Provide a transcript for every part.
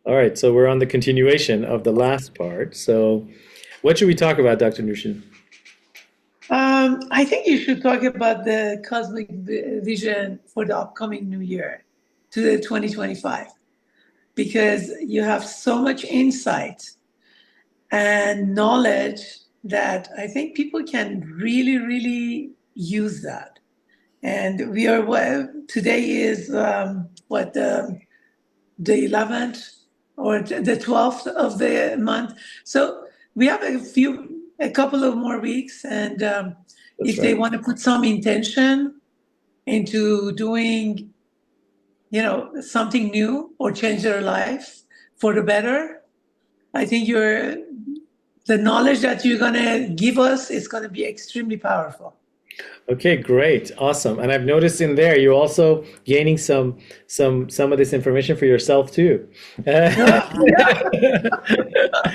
All right, so we're on the continuation of the last part. So, what should we talk about, Dr. Nushin? I think you should talk about the cosmic vision for the upcoming new year to the 2025 because you have so much insight and knowledge that I think people can really, really use that. And we are well, today is what the 11th or the 12th of the month. So we have a couple of more weeks. And That's if they right. want to put some intention into doing, something new or change their life for the better, I think the knowledge that you're going to give us is going to be extremely powerful. Okay, great. Awesome. And I've noticed in there you're also gaining some of this information for yourself too. Yeah,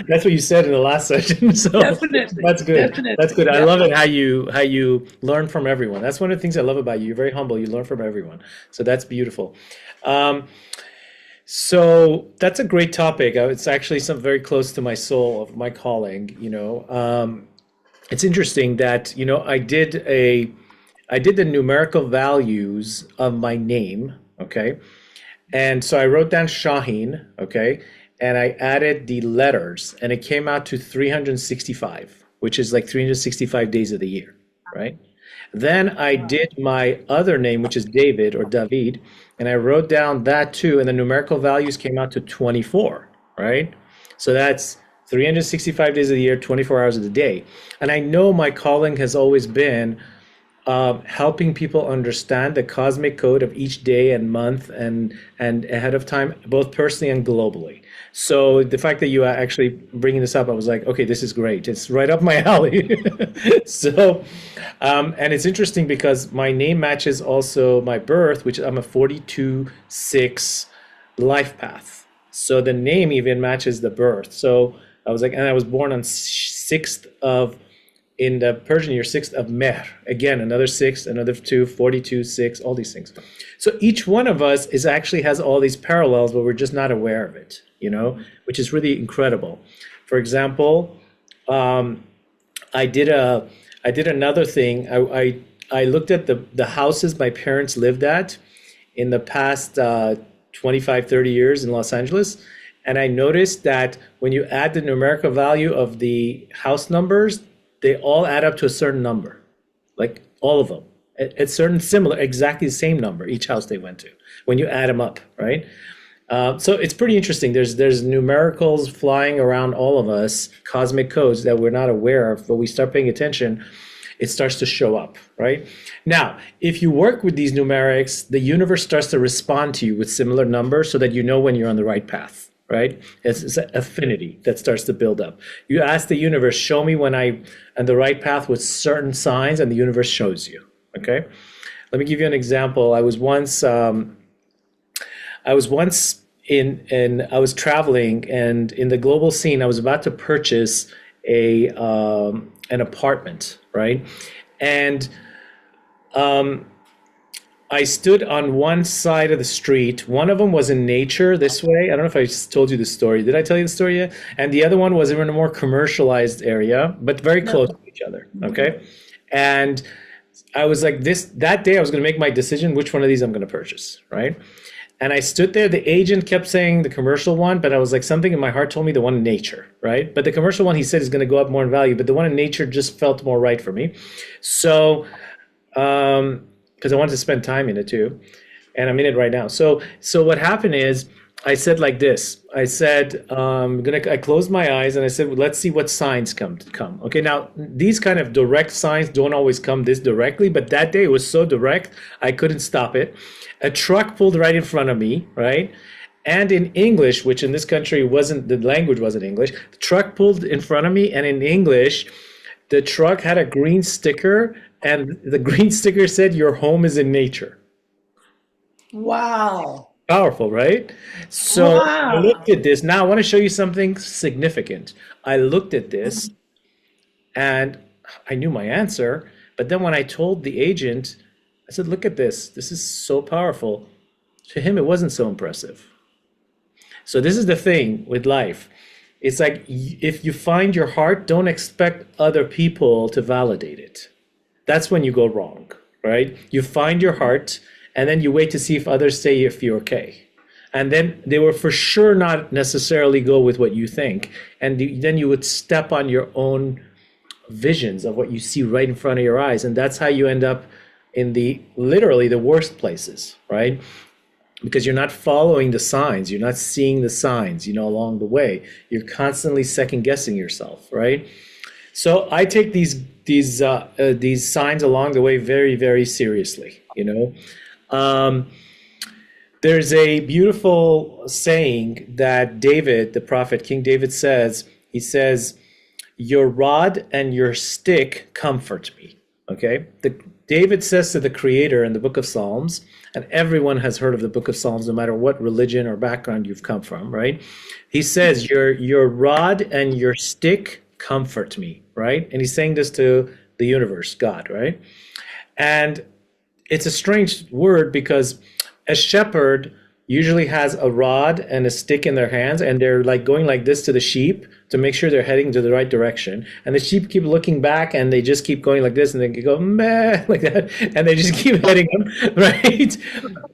That's what you said in the last session. So definitely, that's good. That's definitely. good. I Yeah. love it how you learn from everyone. That's one of the things I love about you. You're very humble. You learn from everyone. So that's beautiful. Um, so that's a great topic. It's actually some very close to my soul of my calling, it's interesting that, I did the numerical values of my name, okay? And so I wrote down Shahin, okay? And I added the letters and it came out to 365, which is like 365 days of the year, right? Then I did my other name, which is David or David, and I wrote down that too, and the numerical values came out to 24, right? So that's 365 days of the year, 24 hours of the day. And I know my calling has always been helping people understand the cosmic code of each day and month and ahead of time, both personally and globally. So the fact that you are actually bringing this up, I was like, okay, this is great. It's right up my alley. So, and it's interesting because my name matches also my birth, which I'm a 42-6 life path. So the name even matches the birth. So I was like, and I was born on 6th of in the Persian year, 6th of Mehr. Again, another 6, another 2, 42, 6, all these things. So each one of us is actually has all these parallels, but we're just not aware of it, which is really incredible. For example, um, I did a I did another thing. I looked at the houses my parents lived at in the past 25, 30 years in Los Angeles. And I noticed that when you add the numerical value of the house numbers, they all add up to a certain number, like all of them. It's certain similar, exactly the same number each house they went to when you add them up, right? So it's pretty interesting. There's numericals flying around all of us, cosmic codes that we're not aware of, but we start paying attention, it starts to show up, right? Now, if you work with these numerics, the universe starts to respond to you with similar numbers so that you know when you're on the right path, right? It's an affinity that starts to build up. You ask the universe, show me when I'm on the right path with certain signs, and the universe shows you, okay? Let me give you an example. I was once in I was traveling, and in the global scene I was about to purchase a an apartment, right? And um, I stood on one side of the street. One of them was in nature this way. I don't know if I just told you the story. Did I tell you the story yet? And the other one was in a more commercialized area, but very close to No. each other. Okay. And I was like, that day I was going to make my decision which one of these I'm going to purchase, right? And I stood there. The agent kept saying the commercial one, but I was like, something in my heart told me the one in nature, right? But the commercial one, he said, is going to go up more in value, but the one in nature just felt more right for me. So, because I wanted to spend time in it too, and I'm in it right now. So what happened is, I said like this. I said, I closed my eyes and I said, well, let's see what signs come. Okay, now these kind of direct signs don't always come this directly, but that day it was so direct, I couldn't stop it. A truck pulled right in front of me, right? And in English, which in this country wasn't, the language wasn't English, the truck pulled in front of me, and in English, the truck had a green sticker, and the green sticker said, "Your home is in nature." Wow. Powerful, right? So I looked Wow. at this. Now I want to show you something significant. I looked at this and I knew my answer. But then when I told the agent, I said, look at this. This is so powerful. To him, it wasn't so impressive. So this is the thing with life. It's like if you find your heart, don't expect other people to validate it. That's when you go wrong, right? You find your heart and then you wait to see if others say if you're okay. And then they will for sure not necessarily go with what you think. And then you would step on your own visions of what you see right in front of your eyes. And that's how you end up in the literally the worst places, right? Because you're not following the signs, you're not seeing the signs, along the way. You're constantly second guessing yourself, right? So I take these signs along the way very, very seriously. Um, there's a beautiful saying that David, the prophet, King David says. He says, "Your rod and your stick comfort me." Okay, David says to the Creator in the Book of Psalms, and everyone has heard of the Book of Psalms, no matter what religion or background you've come from, right? He says, "Your rod and your stick comfort me," right? And he's saying this to the universe, God, right? And it's a strange word because a shepherd usually has a rod and a stick in their hands, and they're like going like this to the sheep to make sure they're heading to the right direction. And the sheep keep looking back and they just keep going like this, and they go meh like that, and they just keep heading them, right?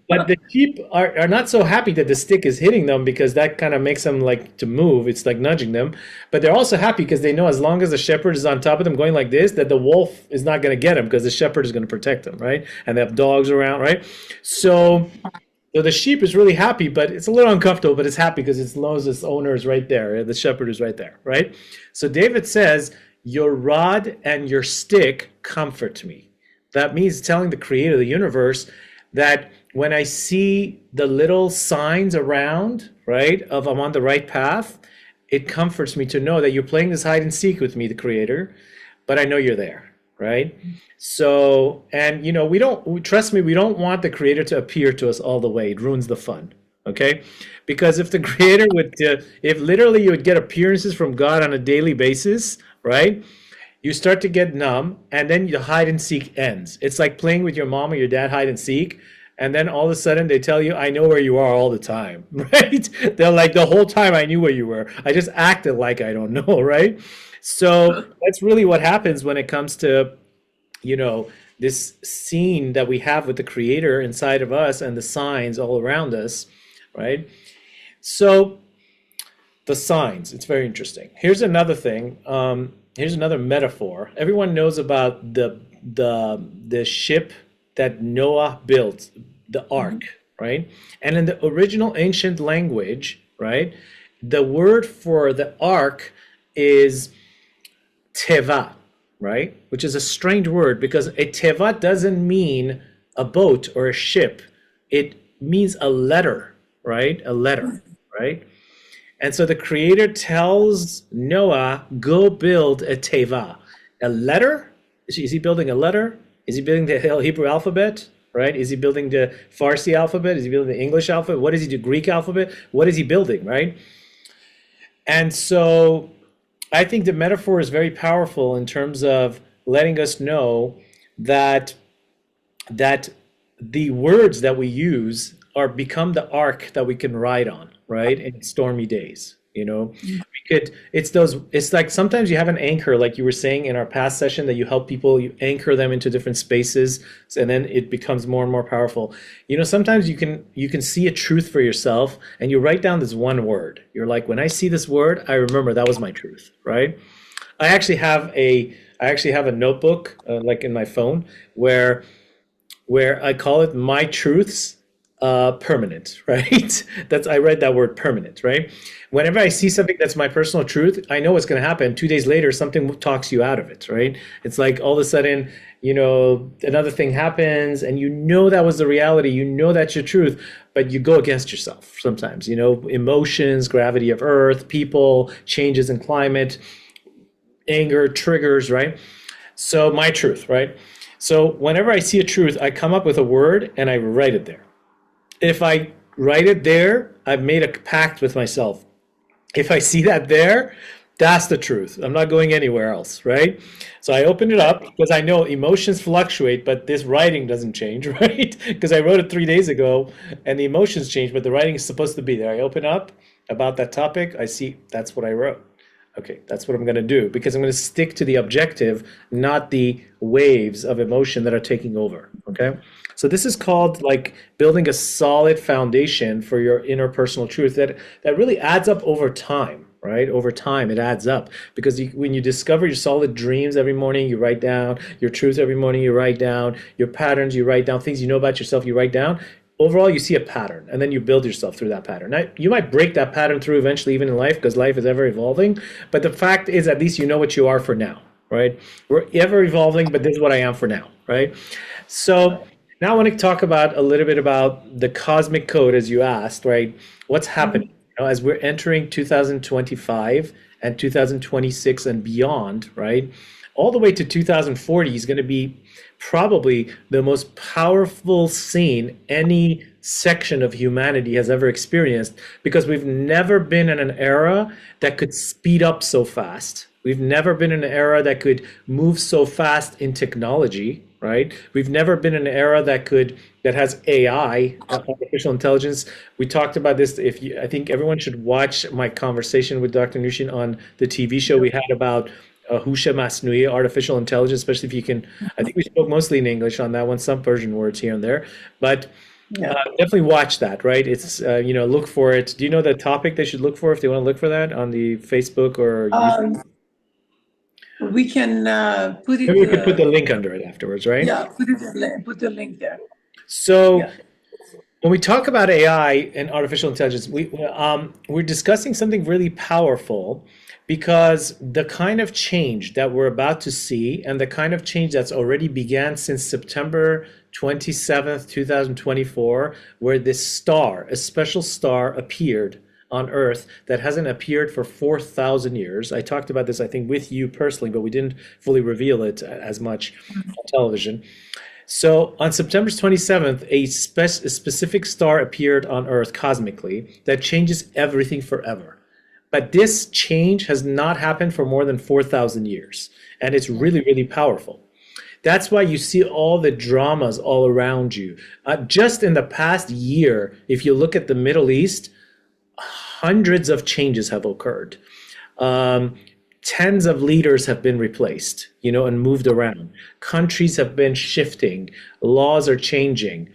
But the sheep are not so happy that the stick is hitting them, because that kind of makes them like to move. It's like nudging them. But they're also happy because they know as long as the shepherd is on top of them going like this, that the wolf is not going to get them because the shepherd is going to protect them, right? And they have dogs around, right? So the sheep is really happy, but it's a little uncomfortable, but it's happy because it knows its owner is right there. The shepherd is right there, right? So David says, "Your rod and your stick comfort me." That means telling the creator of the universe that when I see the little signs around, right, of I'm on the right path, it comforts me to know that you're playing this hide and seek with me, the creator, but I know you're there, right? So, and trust me, we don't want the creator to appear to us all the way. It ruins the fun, okay? Because if the creator if literally you would get appearances from God on a daily basis, right? You start to get numb, and then the hide and seek ends. It's like playing with your mom or your dad hide and seek, and then all of a sudden they tell you, "I know where you are all the time," right? They're like, "The whole time I knew where you were. I just acted like I don't know," right? So that's really what happens when it comes to this scene that we have with the creator inside of us and the signs all around us, right? So the signs, it's very interesting. Here's another thing. Here's another metaphor. Everyone knows about the ship that Noah built, the ark, right? And in the original ancient language, right, the word for the ark is teva, right? Which is a strange word because a teva doesn't mean a boat or a ship. It means a letter, right? A letter, right? And so the creator tells Noah, "Go build a teva." A letter? Is he building a letter? Is he building the Hebrew alphabet, right? Is he building the Farsi alphabet? Is he building the English alphabet? What does he do? Greek alphabet? What is he building, right? And so I think the metaphor is very powerful in terms of letting us know that the words that we use are become the ark that we can ride on, right? In stormy days, it's like sometimes you have an anchor, like you were saying in our past session, that you help people, you anchor them into different spaces, and then it becomes more and more powerful. Sometimes you can see a truth for yourself and you write down this one word. You're like, when I see this word, I remember that was my truth, right? I actually have a notebook, like in my phone, where I call it my truths permanent, right? I read that word permanent, right? Whenever I see something that's my personal truth, I know what's going to happen. 2 days later, something talks you out of it, right? It's like all of a sudden, another thing happens and that was the reality, that's your truth, but you go against yourself sometimes, emotions, gravity of earth, people, changes in climate, anger, triggers, right? So my truth, right? So whenever I see a truth, I come up with a word and I write it there. If I write it there, I've made a pact with myself. If I see that there, That's the truth. I'm not going anywhere else, right? So I opened it up because I know emotions fluctuate, but this writing doesn't change, right? Because I wrote it 3 days ago and the emotions change, but the writing is supposed to be there. I open up about that topic. I see that's what I wrote. Okay, that's what I'm going to do because I'm going to stick to the objective, not the waves of emotion that are taking over. Okay. So this is called like building a solid foundation for your interpersonal truth that really adds up over time, right? Over time, it adds up because when you discover your solid dreams every morning, you write down your truth every morning, you write down your patterns, you write down things you know about yourself, you write down. Overall, you see a pattern, and then you build yourself through that pattern. Now, you might break that pattern through eventually, even in life, because life is ever evolving. But the fact is, at least you know what you are for now, right? We're ever evolving, but this is what I am for now, right? So now I want to talk about a little bit about the cosmic code, as you asked, right? What's happening? As we're entering 2025 and 2026 and beyond, right? All the way to 2040 is going to be probably the most powerful scene any section of humanity has ever experienced because we've never been in an era that could speed up so fast. We've never been in an era that could move so fast in technology, right? We've never been in an era that has AI, artificial intelligence. We talked about this. If you, I think everyone should watch my conversation with Dr. Nushin on the TV show we had about Husha Masnui, artificial intelligence, especially if you can. I think we spoke mostly in English on that one, some Persian words here and there, but Yeah. definitely watch that, right? It's, look for it. Do you know the topic they should look for if they want to look for that on the Facebook or YouTube? Um, we can put Maybe it, we could put the link under it afterwards, right? yeah, put the link there. So Yeah. when we talk about AI and artificial intelligence, we're discussing something really powerful because the kind of change that we're about to see and the kind of change that's already began since September 27th, 2024, where this star, a special star, appeared on Earth that hasn't appeared for 4,000 years. I talked about this, I think, with you personally, but we didn't fully reveal it as much on television. So on September 27th, a specific star appeared on Earth cosmically that changes everything forever. But this change has not happened for more than 4,000 years. And it's really, really powerful. That's why you see all the dramas all around you. Just in the past year, if you look at the Middle East, hundreds of changes have occurred. Um, Tens of leaders have been replaced, and moved around. Countries have been shifting. Laws are changing.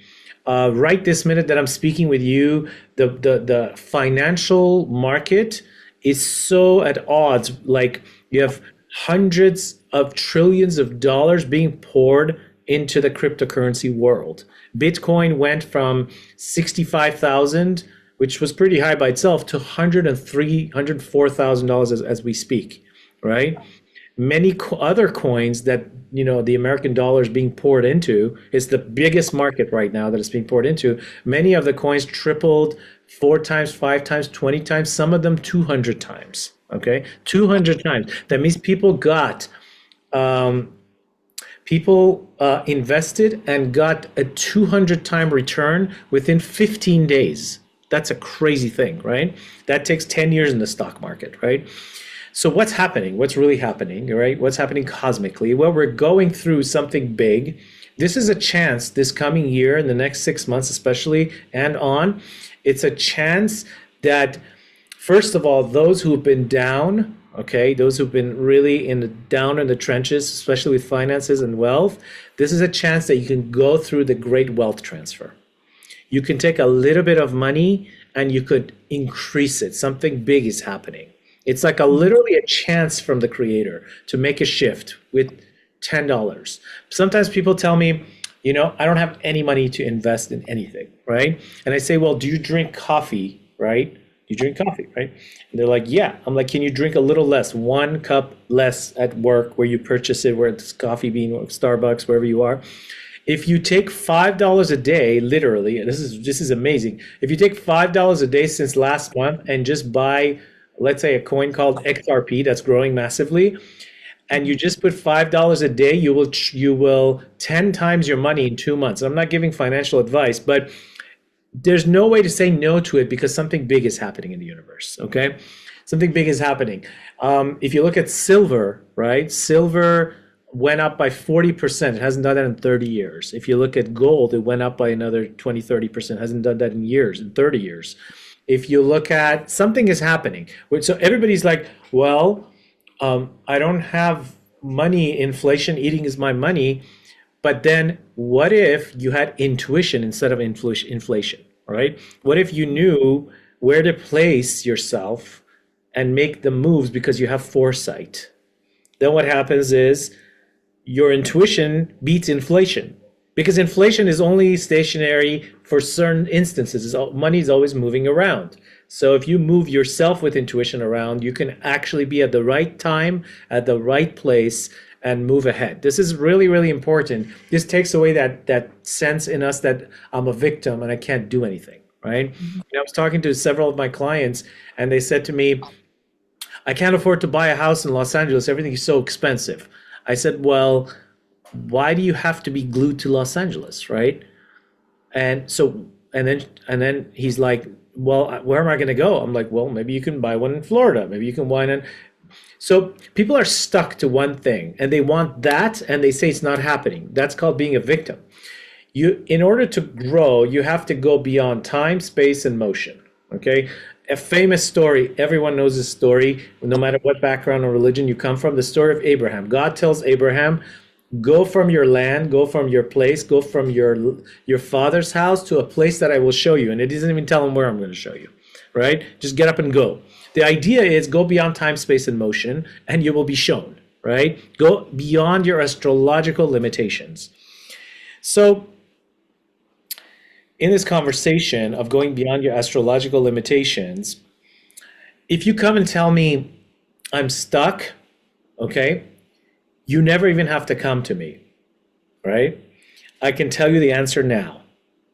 Right this minute that I'm speaking with you, the financial market is so at odds. Like you have hundreds of trillions of dollars being poured into the cryptocurrency world. Bitcoin went from 65,000, which was pretty high by itself, to $104,000 as we speak, right? Many other coins that the American dollar is being poured into is the biggest market right now that it's being poured into. Many of the coins tripled 4 times, 5 times, 20 times, some of them 200 times. Okay, 200 times. That means um, people invested and got a 200-time return within 15 days. That's a crazy thing, right? That takes 10 years in the stock market, right? So what's happening? What's really happening, right? What's happening cosmically? Well, we're going through something big. This is a chance this coming year, in the next 6 months especially, and on. It's a chance that, first of all, those who've been down, okay, those who've been really down in the trenches, especially with finances and wealth, this is a chance that you can go through the great wealth transfer. You can take a little bit of money and you could increase it. Something big is happening. It's like literally a chance from the creator to make a shift with $10. Sometimes people tell me, I don't have any money to invest in anything, right? And I say, well, do you drink coffee, right? You drink coffee, right? And they're like, yeah. I'm like, can you drink a little less, 1 cup less at work where you purchase it, where it's Coffee Bean, Starbucks, wherever you are. If you take $5 a day, literally, and this is amazing. If you take $5 a day since last month and just buy, let's say, a coin called XRP that's growing massively, and you just put $5 a day, you will 10 times your money in 2 months. I'm not giving financial advice, but there's no way to say no to it because something big is happening in the universe. Okay, Something big is happening. If you look at silver, right? Silver went up by 40%. It hasn't done that in 30 years. If you look at gold, it went up by another 20, 30%. Hasn't done that in years, in 30 years. If you look at something is happening. So everybody's like, well, I don't have money. Inflation eating is my money. But then what if you had intuition instead of inflation, right? What if you knew where to place yourself and make the moves because you have foresight? Then what happens is your intuition beats inflation because inflation is only stationary for certain instances. Money is always moving around. So if you move yourself with intuition around, you can actually be at the right time, at the right place, and move ahead. This is really, really important. This takes away that sense in us that I'm a victim and I can't do anything, right? I was talking to several of my clients and they said to me, I can't afford to buy a house in Los Angeles. Everything is so expensive. I said, well, why do you have to be glued to Los Angeles, right? And so, and then he's like, well, where am I going to go? I'm like, well, maybe you can buy one in Florida. Maybe you can buy one in. So people are stuck to one thing and they want that and they say it's not happening. That's called being a victim. In order to grow, you have to go beyond time, space, and motion. Okay? A famous story, everyone knows this story, no matter what background or religion you come from, the story of Abraham. God tells Abraham, go from your land, go from your place, go from your father's house to a place that I will show you. And it doesn't even tell him where I'm going to show you, right? Just get up and go. The idea is go beyond time, space, and motion, and you will be shown, right? Go beyond your astrological limitations. So in this conversation of going beyond your astrological limitations, if you come and tell me I'm stuck, okay, you never even have to come to me, right? I can tell you the answer now.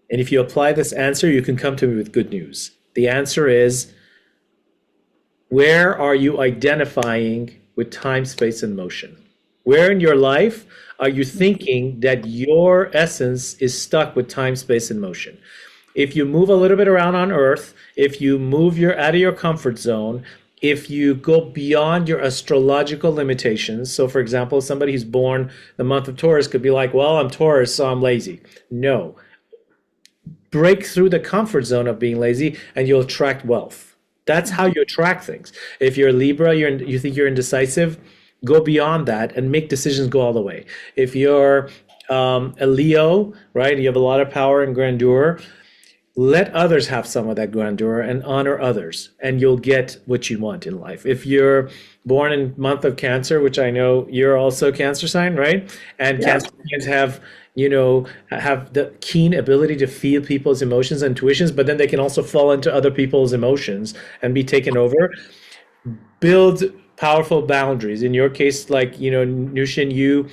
And if you apply this answer, you can come to me with good news. The answer is, where are you identifying with time, space, and motion? Where in your life are you thinking that your essence is stuck with time, space, and motion? If you move a little bit around on Earth, if you move out of your comfort zone, if you go beyond your astrological limitations, so for example, somebody who's born the month of Taurus could be like, well, I'm Taurus, so I'm lazy. No. Break through the comfort zone of being lazy and you'll attract wealth. That's how you attract things. If you're a Libra, you think you're indecisive, go beyond that and make decisions go all the way. If you're a Leo, right, you have a lot of power and grandeur, let others have some of that grandeur and honor others, and you'll get what you want in life. If you're born in month of Cancer, which I know you're also Cancer sign, right? And Yeah. Cancer signs have, have the keen ability to feel people's emotions and intuitions, but then they can also fall into other people's emotions and be taken over. Build powerful boundaries. In your case, like, Nushin, you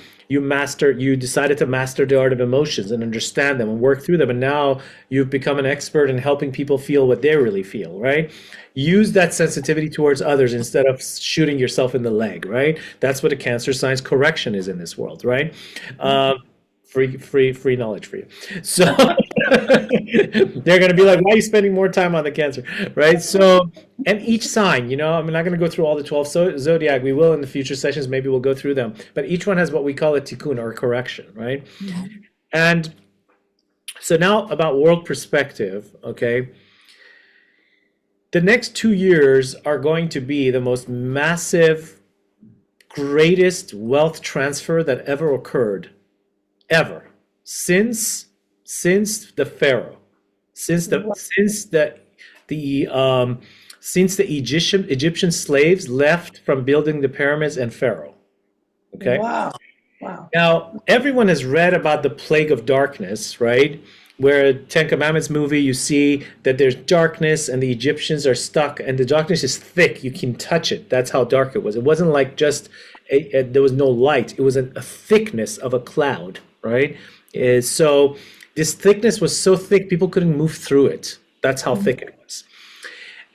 decided to master the art of emotions and understand them and work through them. And now you've become an expert in helping people feel what they really feel, right? Use that sensitivity towards others instead of shooting yourself in the leg, right? That's what a Cancer sign's correction is in this world, right? Free knowledge for you. So they're going to be like, why are you spending more time on the Cancer, right? So, and each sign, I'm not going to go through all the 12 zodiac. We will in the future sessions. Maybe we'll go through them. But each one has what we call a tikkun, or correction, right? Yeah. And so now about world perspective, okay? The next 2 years are going to be the most massive, greatest wealth transfer that ever occurred, ever, since the Pharaoh, since the Egyptian slaves left from building the pyramids and Pharaoh. Okay. Wow. Wow. Now, everyone has read about the plague of darkness, right? Where Ten Commandments movie, you see that there's darkness and the Egyptians are stuck and the darkness is thick. You can touch it. That's how dark it was. It wasn't like just there was no light. It was a thickness of a cloud, right? So this thickness was so thick people couldn't move through it. That's how thick it was.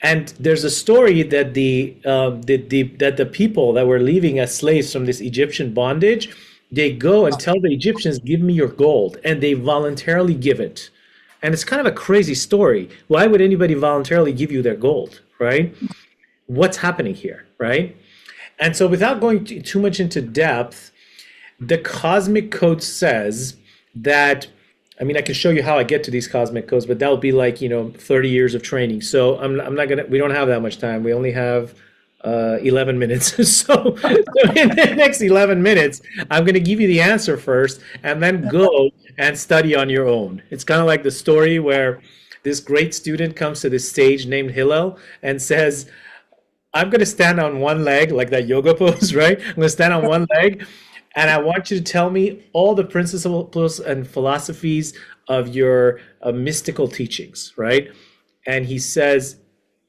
And there's a story that the people that were leaving as slaves from this Egyptian bondage, they go and tell the Egyptians, give me your gold, and they voluntarily give it. And it's kind of a crazy story. Why would anybody voluntarily give you their gold, right? what's happening here, right? And so without going too much into depth, the cosmic code says that, I mean, I can show you how I get to these cosmic codes, but that would be like, 30 years of training. So I'm not gonna, we don't have that much time. We only have 11 minutes. So in the next 11 minutes, I'm gonna give you the answer first and then go and study on your own. It's kind of like the story where this great student comes to this stage named Hillel and says, I'm going to stand on one leg, like that yoga pose, right? I'm going to stand on one leg, and I want you to tell me all the principles and philosophies of your mystical teachings, right? And he says,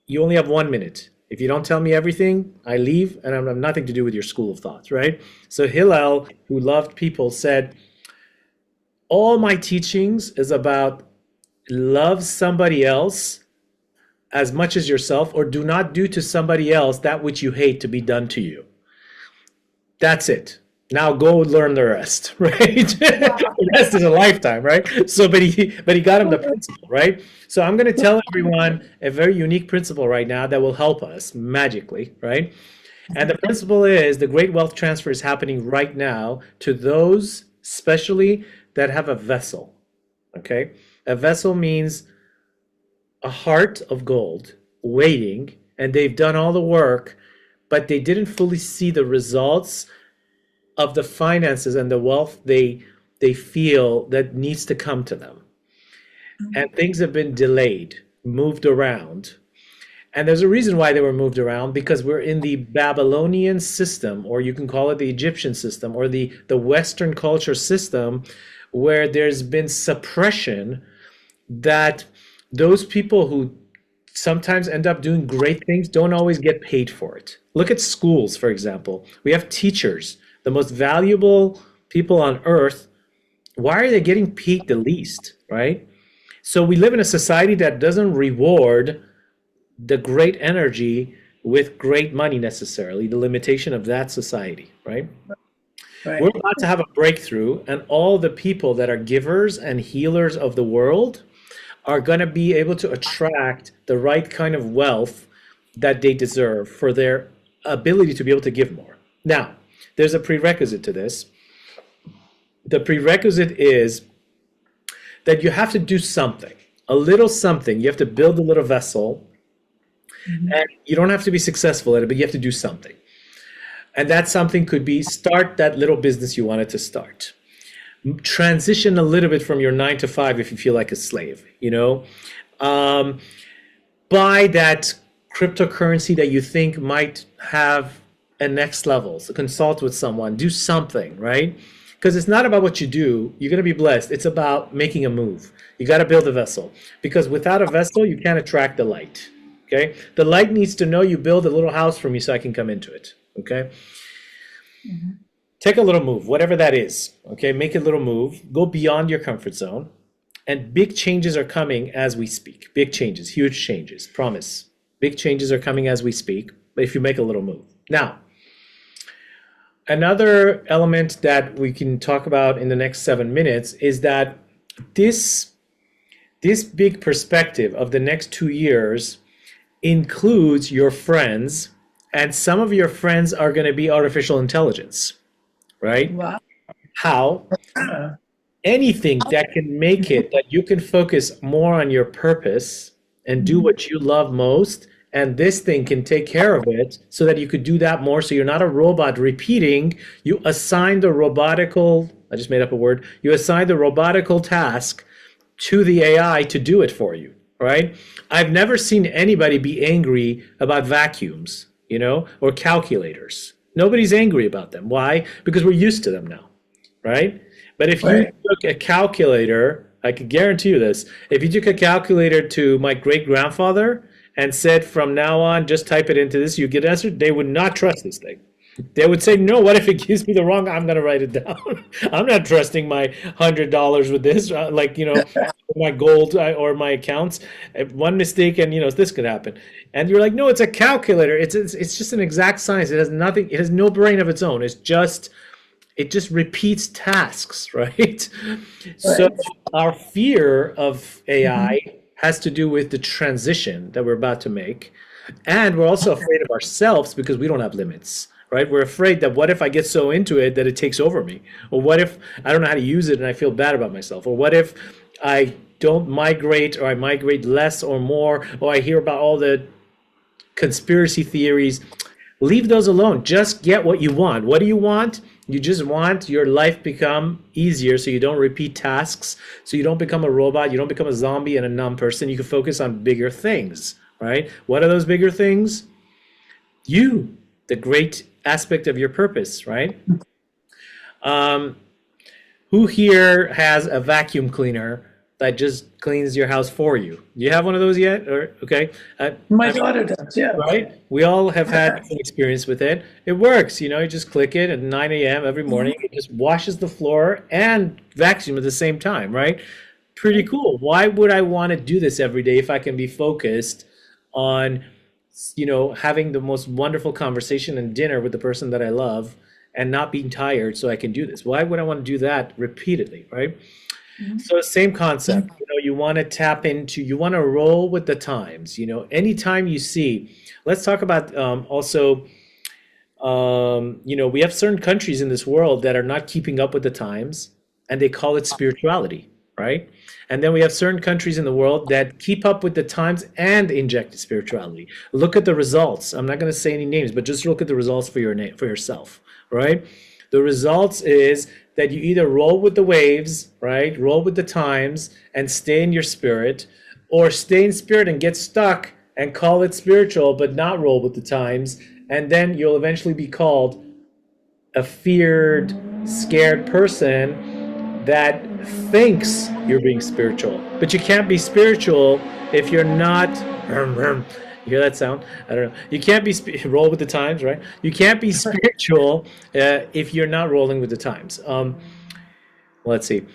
you only have 1 minute. If you don't tell me everything, I leave, and I have nothing to do with your school of thought, right? So Hillel, who loved people, said, all my teachings is about love somebody else as much as yourself, or do not do to somebody else that which you hate to be done to you. That's it. Now go learn the rest, right? The rest is a lifetime, right? So, but he got him the principle, right? So I'm going to tell everyone a very unique principle right now that will help us magically, right? And the principle is the great wealth transfer is happening right now to those, especially that have a vessel. Okay, a vessel means a heart of gold waiting, and they've done all the work, but they didn't fully see the results of the finances and the wealth they feel that needs to come to them. And things have been delayed, moved around. And there's a reason why they were moved around, because we're in the Babylonian system, or you can call it the Egyptian system, or the Western culture system, where there's been suppression that those people who sometimes end up doing great things don't always get paid for it. Look at schools, for example. We have teachers, the most valuable people on earth. Why are they getting paid the least, right? So we live in a society that doesn't reward the great energy with great money necessarily, the limitation of that society, right? Right. We're about to have a breakthrough, and all the people that are givers and healers of the world are going to be able to attract the right kind of wealth that they deserve for their ability to be able to give more. Now, there's a prerequisite to this. The prerequisite is that you have to do something, a little something. You have to build a little vessel, and you don't have to be successful at it, but you have to do something. And that something could be start that little business you wanted to start. Transition a little bit from your 9 to 5 if you feel like a slave, buy that cryptocurrency that you think might have a next level. So consult with someone, do something, right? Because it's not about what you do. You're going to be blessed. It's about making a move. You got to build a vessel, because without a vessel, you can't attract the light. Okay. The light needs to know you build a little house for me so I can come into it. Okay. Take a little move, whatever that is. Okay. Make a little move, go beyond your comfort zone. And big changes are coming as we speak. Big changes, huge changes, promise. Big changes are coming as we speak, but if you make a little move. Now, another element that we can talk about in the next 7 minutes is that this big perspective of the next 2 years includes your friends, and some of your friends are going to be artificial intelligence, right? Wow. How? Anything that can make it that you can focus more on your purpose and do what you love most, and this thing can take care of it so that you could do that more, so you're not a robot repeating. You assign the robotical, I just made up a word, you assign the robotical task to the AI to do it for you, right? I've never seen anybody be angry about vacuums, or calculators. Nobody's angry about them. Why? Because we're used to them now, right? But if you took a calculator, I could guarantee you this, if you took a calculator to my great-grandfather and said, from now on, just type it into this, you get an answer, they would not trust this thing. They would say, no, what if it gives me the wrong, I'm going to write it down. I'm not trusting my $100 with this, my gold or my accounts. One mistake and, this could happen. And you're like, no, it's a calculator. It's just an exact science. It has nothing, it has no brain of its own. It just repeats tasks, right? So our fear of AI has to do with the transition that we're about to make. And we're also afraid of ourselves because we don't have limits, right? We're afraid that what if I get so into it that it takes over me? Or what if I don't know how to use it and I feel bad about myself? Or what if I don't migrate, or I migrate less or more, or I hear about all the conspiracy theories? Leave those alone. Just get what you want. What do you want? You just want your life become easier so you don't repeat tasks, so you don't become a robot, you don't become a zombie and a numb person. You can focus on bigger things, right? What are those bigger things? You, the great aspect of your purpose, right? Um, who here has a vacuum cleaner that just cleans your house for you? Do you have one of those yet? Or okay, My I mean, daughter does, yeah. right? We all have had an experience with it. It works, you just click it at 9 a.m. every morning. It just washes the floor and vacuum at the same time, right? Pretty cool. Why would I want to do this every day if I can be focused on, having the most wonderful conversation and dinner with the person that I love and not being tired so I can do this? Why would I want to do that repeatedly, right? So same concept. You want to tap into, you want to roll with the times. Anytime you see, let's talk about also, we have certain countries in this world that are not keeping up with the times, and they call it spirituality, right? And then we have certain countries in the world that keep up with the times and inject spirituality. Look at the results. I'm not going to say any names, but just look at the results for for yourself, right? The results is that you either roll with the waves, right? Roll with the times and stay in your spirit, or stay in spirit and get stuck and call it spiritual, but not roll with the times. And then you'll eventually be called a feared, scared person that thinks you're being spiritual. But you can't be spiritual if you're not. You hear that sound? I don't know. You can't be roll with the times, right? You can't be spiritual if you're not rolling with the times. Let's see.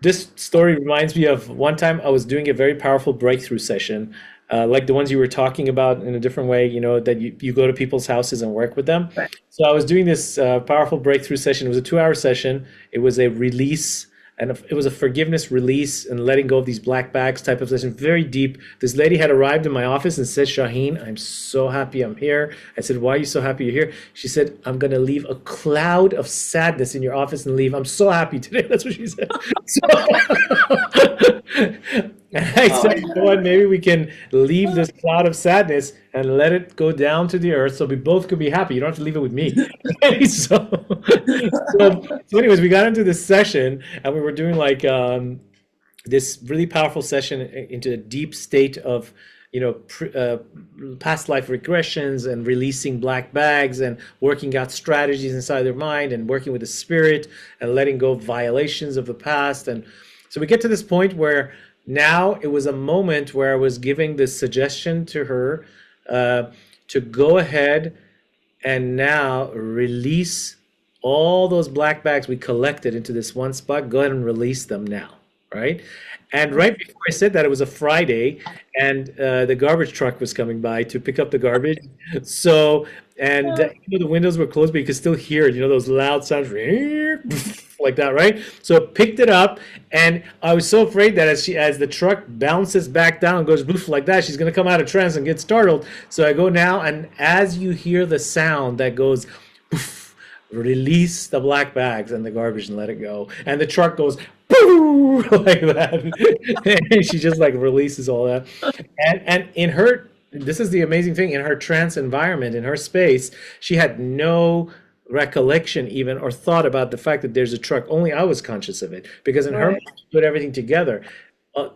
This story reminds me of one time I was doing a very powerful breakthrough session, like the ones you were talking about in a different way, that you go to people's houses and work with them. Right. So I was doing this powerful breakthrough session. It was a 2-hour session. It was a release, and it was a forgiveness, release, and letting go of these black bags type of session. Very deep. This lady had arrived in my office and said, "Shahin, I'm so happy I'm here." I said, "Why are you so happy you're here?" She said, "I'm going to leave a cloud of sadness in your office and leave. I'm so happy today." That's what she said. So, and I Oh said, my "You know what? God. Maybe we can leave this cloud of sadness and let it go down to the earth so we both could be happy. You don't have to leave it with me." So anyways, we got into this session and we were doing like this really powerful session into a deep state of, past life regressions and releasing black bags and working out strategies inside their mind and working with the spirit and letting go of violations of the past. And so we get to this point where now it was a moment where I was giving this suggestion to her to go ahead and now release all those black bags we collected into this one spot. Go ahead and release them now, right? And right before I said that, it was a Friday, and the garbage truck was coming by to pick up the garbage. So, and the windows were closed, but you could still hear it, those loud sounds like that, right? So picked it up, and I was so afraid that as the truck bounces back down and goes boof like that, she's gonna come out of trance and get startled. So I go now, and as you hear the sound that goes poof, release the black bags and the garbage and let it go. And the truck goes boo like that. And she just like releases all that. And in her, this is the amazing thing, in her trance environment, in her space, she had no recollection even or thought about the fact that there's a truck. Only I was conscious of it because in her Right. mind, she put everything together.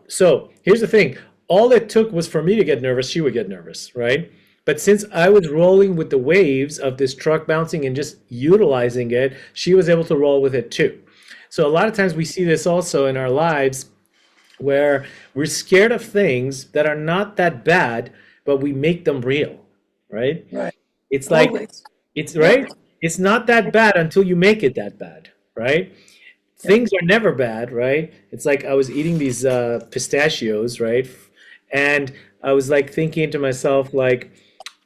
So here's the thing. All it took was for me to get nervous, she would get nervous, right? But since I was rolling with the waves of this truck bouncing and just utilizing it, she was able to roll with it too. So a lot of times we see this also in our lives where we're scared of things that are not that bad, but we make them real, right? Right. It's like, Always. it's Yep. right. It's not that bad until you make it that bad, right? Yep. Things are never bad, right? It's like I was eating these pistachios, right? And I was like thinking to myself, like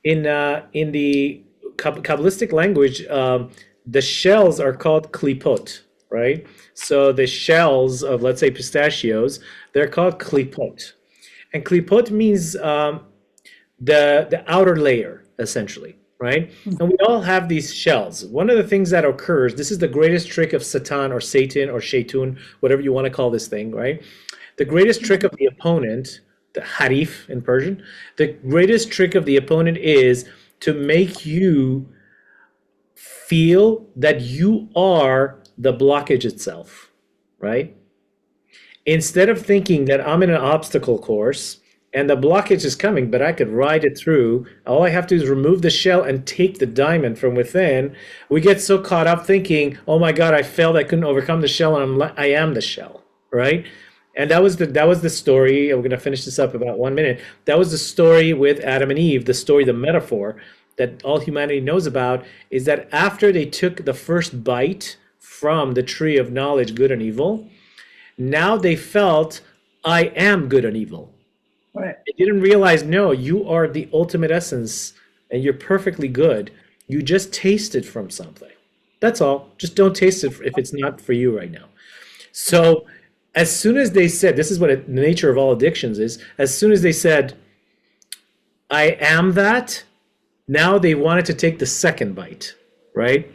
in the Kabbalistic language, the shells are called klipot, right? So the shells of, let's say, pistachios, they're called klipot, and klipot means the outer layer, essentially, right? And we all have these shells. One of the things that occurs, this is the greatest trick of Satan or Satan or Shaitun, whatever you want to call this thing, right? The greatest trick of the opponent, the harif in Persian, the greatest trick of the opponent is to make you feel that you are the blockage itself, right? Instead of thinking that I'm in an obstacle course and the blockage is coming, but I could ride it through, all I have to do is remove the shell and take the diamond from within. We get so caught up thinking, oh my God, I failed, I couldn't overcome the shell, and I am the shell, right? And that was the story. We're going to finish this up about 1 minute. That was the story with Adam and Eve, the story, the metaphor that all humanity knows about is that after they took the first bite from the tree of knowledge, good and evil, now they felt, I am good and evil. Right. They didn't realize, no, you are the ultimate essence and you're perfectly good. You just tasted from something. That's all. Just don't taste it if it's not for you right now. So as soon as they said, this is what the nature of all addictions is, as soon as they said, I am that, now they wanted to take the second bite, right?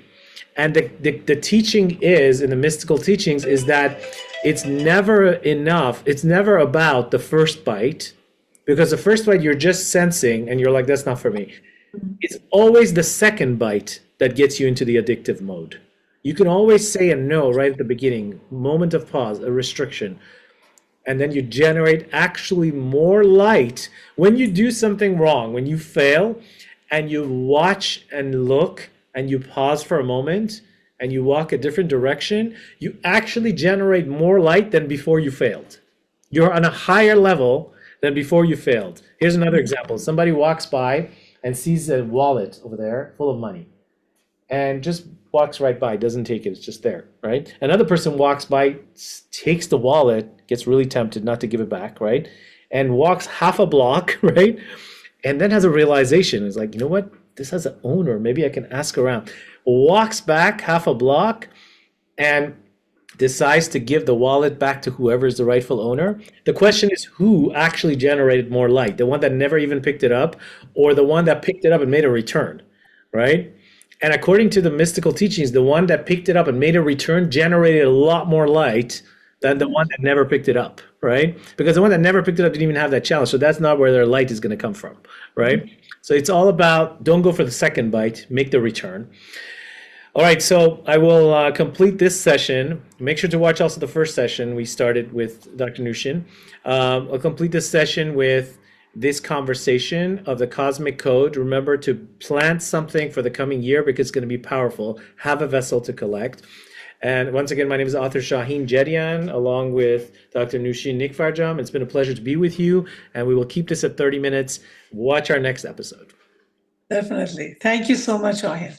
And the teaching is, in the mystical teachings, is that it's never enough. It's never about the first bite, because the first bite you're just sensing and you're like, that's not for me. It's always the second bite that gets you into the addictive mode. You can always say a no right at the beginning, moment of pause, a restriction, and then you generate actually more light. When you do something wrong, when you fail, and you watch and look, and you pause for a moment, and you walk a different direction, you actually generate more light than before you failed. You're on a higher level than before you failed. Here's another example. Somebody walks by and sees a wallet over there full of money and just walks right by, doesn't take it, it's just there, right? Another person walks by, takes the wallet, gets really tempted not to give it back, right? And walks half a block, right? And then has a realization. It's like, you know what? This has an owner. Maybe I can ask around. Walks back half a block and decides to give the wallet back to whoever is the rightful owner. The question is, who actually generated more light? The one that never even picked it up, or the one that picked it up and made a return, right? And according to the mystical teachings, the one that picked it up and made a return generated a lot more light than the one that never picked it up, right? Because the one that never picked it up didn't even have that challenge. So that's not where their light is going to come from, right? So it's all about, don't go for the second bite, make the return. All right, so I will complete this session. Make sure to watch also the first session we started with Dr. Nushin. I'll complete this session with this conversation of the cosmic code. Remember to plant something for the coming year because it's going to be powerful. Have a vessel to collect. And once again, my name is author Shahin Jedian, along with Dr. Nushin Nikfarjam. It's been a pleasure to be with you, and we will keep this at 30 minutes. Watch our next episode. Definitely. Thank you so much, Shahin.